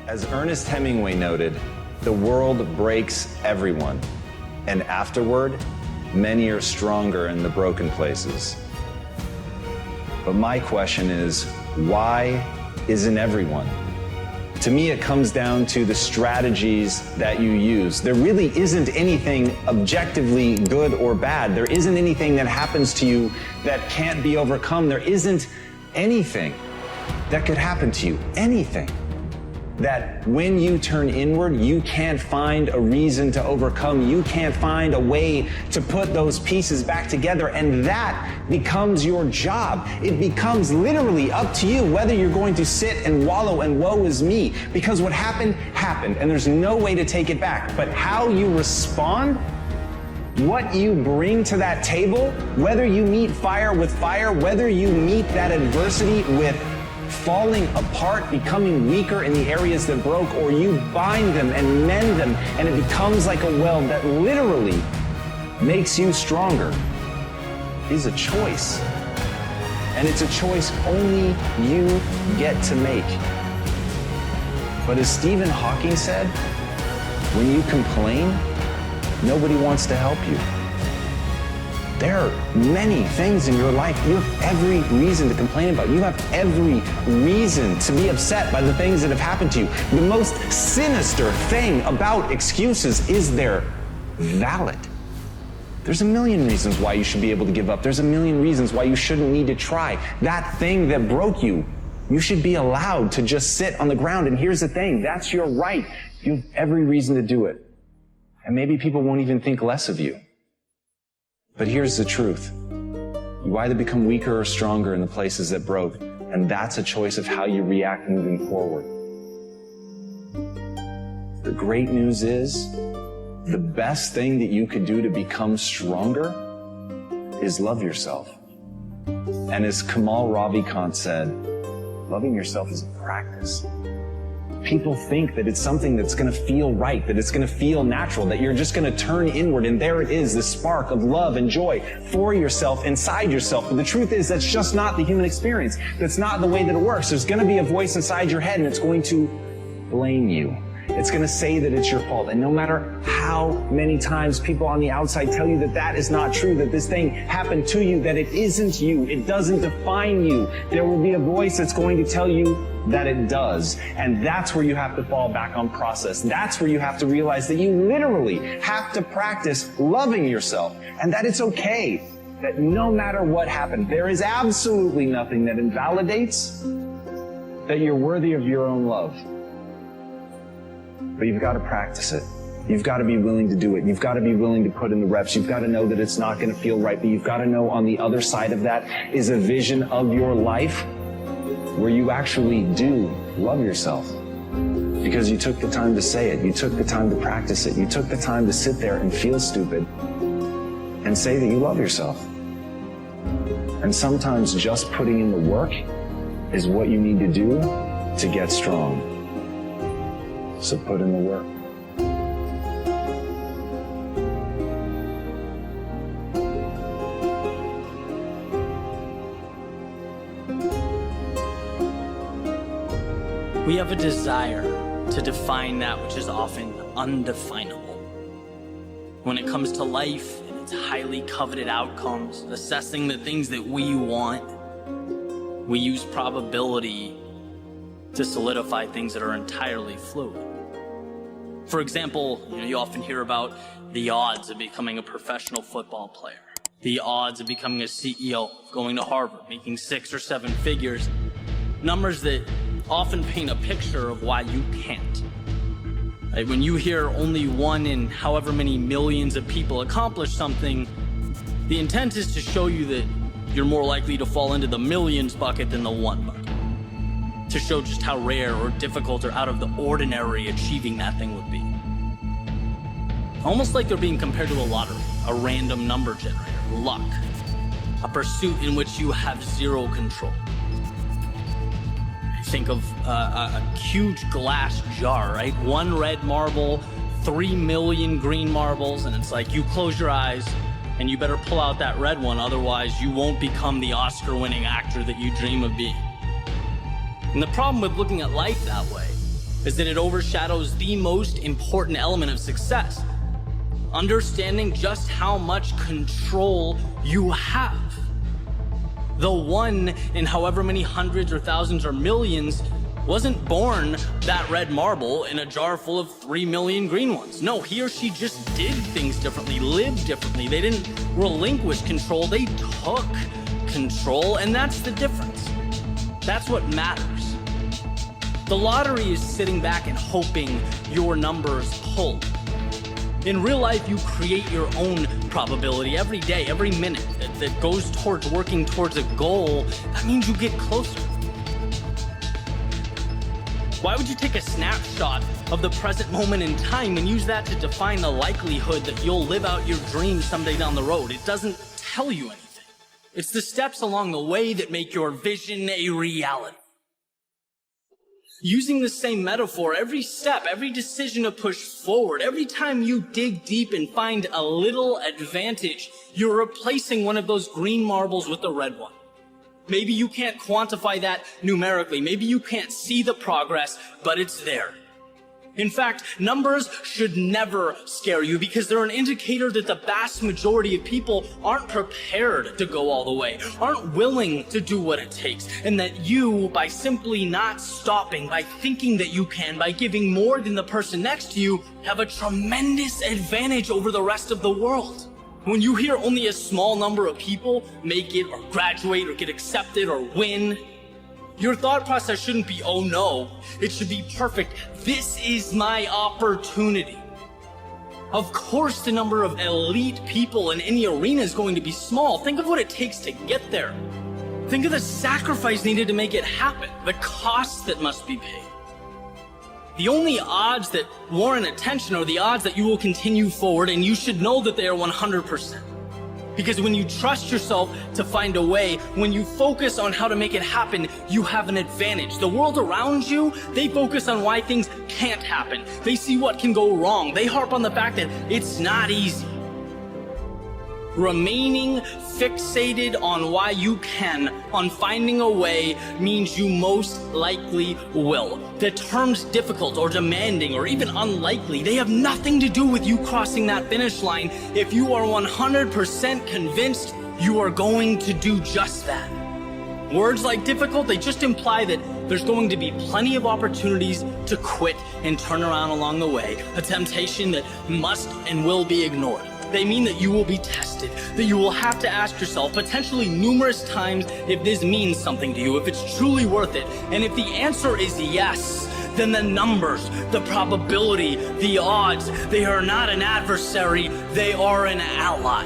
As Ernest Hemingway noted, the world breaks everyone, and afterward, many are stronger in the broken places. But my question is, why isn't everyone? To me, it comes down to the strategies that you use. There really isn't anything objectively good or bad. There isn't anything that happens to you that can't be overcome. There isn't anything that could happen to you, anything that when you turn inward, you can't find a reason to overcome. You can't find a way to put those pieces back together, and that becomes your job. It becomes literally up to you whether you're going to sit and wallow and woe is me, because what happened, happened, and there's no way to take it back. But how you respond, what you bring to that table, whether you meet fire with fire, whether you meet that adversity with falling apart, becoming weaker in the areas that broke, or you bind them and mend them, and it becomes like a weld that literally makes you stronger, is a choice. And it's a choice only you get to make. But as Stephen Hawking said, when you complain, nobody wants to help you. There are many things in your life you have every reason to complain about. You have every reason to be upset by the things that have happened to you. The most sinister thing about excuses is they're valid. There's a million reasons why you should be able to give up. There's a million reasons why you shouldn't need to try. That thing that broke you, you should be allowed to just sit on the ground. And here's the thing, that's your right. You have every reason to do it. And maybe people won't even think less of you. But here's the truth. You either become weaker or stronger in the places that broke, and that's a choice of how you react moving forward. The great news is, the best thing that you could do to become stronger is love yourself. And as Kamal Ravikant said, loving yourself is a practice. People think that it's something that's going to feel right, that it's going to feel natural, that you're just going to turn inward and there it is, this spark of love and joy for yourself, inside yourself. But the truth is that's just not the human experience. That's not the way that it works. There's going to be a voice inside your head and it's going to blame you. It's going to say that it's your fault. And no matter how many times people on the outside tell you that that is not true, that this thing happened to you, that it isn't you, it doesn't define you, there will be a voice that's going to tell you that it does. And that's where you have to fall back on process. That's where you have to realize that you literally have to practice loving yourself, and that it's okay, that no matter what happened, there is absolutely nothing that invalidates that you're worthy of your own love. But you've got to practice it. You've got to be willing to do it. You've got to be willing to put in the reps. You've got to know that it's not going to feel right, but you've got to know on the other side of that is a vision of your life where you actually do love yourself. Because you took the time to say it. You took the time to practice it. You took the time to sit there and feel stupid and say that you love yourself. And sometimes just putting in the work is what you need to do to get strong. So put in the work. We have a desire to define that which is often undefinable. When it comes to life and its highly coveted outcomes, assessing the things that we want, we use probability to solidify things that are entirely fluid. For example, you often hear about the odds of becoming a professional football player, the odds of becoming a CEO, going to Harvard, making 6 or 7 figures, numbers that often paint a picture of why you can't. Right? When you hear only 1 in however many millions of people accomplish something, the intent is to show you that you're more likely to fall into the millions bucket than the 1 bucket. To show just how rare or difficult or out of the ordinary achieving that thing would be. Almost like they're being compared to a lottery, a random number generator, luck, a pursuit in which you have zero control. Think of a huge glass jar, right? 1 red marble, 3 million green marbles, and it's like you close your eyes and you better pull out that red one, otherwise you won't become the Oscar-winning actor that you dream of being. And the problem with looking at life that way is that it overshadows the most important element of success: understanding just how much control you have. The one in however many hundreds or thousands or millions wasn't born that red marble in a jar full of 3 million green ones. No, he or she just did things differently, lived differently. They didn't relinquish control, they took control, and that's the difference. That's what matters. The lottery is sitting back and hoping your numbers pull. In real life, you create your own probability every day, every minute that goes towards working towards a goal. That means you get closer. Why would you take a snapshot of the present moment in time and use that to define the likelihood that you'll live out your dreams someday down the road? It doesn't tell you anything. It's the steps along the way that make your vision a reality. Using the same metaphor, every step, every decision to push forward, every time you dig deep and find a little advantage, you're replacing one of those green marbles with the red one. Maybe you can't quantify that numerically, maybe you can't see the progress, but it's there. In fact, numbers should never scare you because they're an indicator that the vast majority of people aren't prepared to go all the way, aren't willing to do what it takes, and that you, by simply not stopping, by thinking that you can, by giving more than the person next to you, have a tremendous advantage over the rest of the world. When you hear only a small number of people make it or graduate or get accepted or win, your thought process shouldn't be, oh no, it should be perfect. This is my opportunity. Of course, the number of elite people in any arena is going to be small. Think of what it takes to get there. Think of the sacrifice needed to make it happen, the cost that must be paid. The only odds that warrant attention are the odds that you will continue forward, and you should know that they are 100%. Because when you trust yourself to find a way, when you focus on how to make it happen, you have an advantage. The world around you, they focus on why things can't happen. They see what can go wrong. They harp on the fact that it's not easy. Remaining fixated on why you can, on finding a way, means you most likely will. The terms difficult or demanding or even unlikely, they have nothing to do with you crossing that finish line if you are 100% convinced you are going to do just that. Words like difficult, they just imply that there's going to be plenty of opportunities to quit and turn around along the way, a temptation that must and will be ignored. They mean that you will be tested, that you will have to ask yourself potentially numerous times if this means something to you, if it's truly worth it. And if the answer is yes, then the numbers, the probability, the odds, they are not an adversary, they are an ally.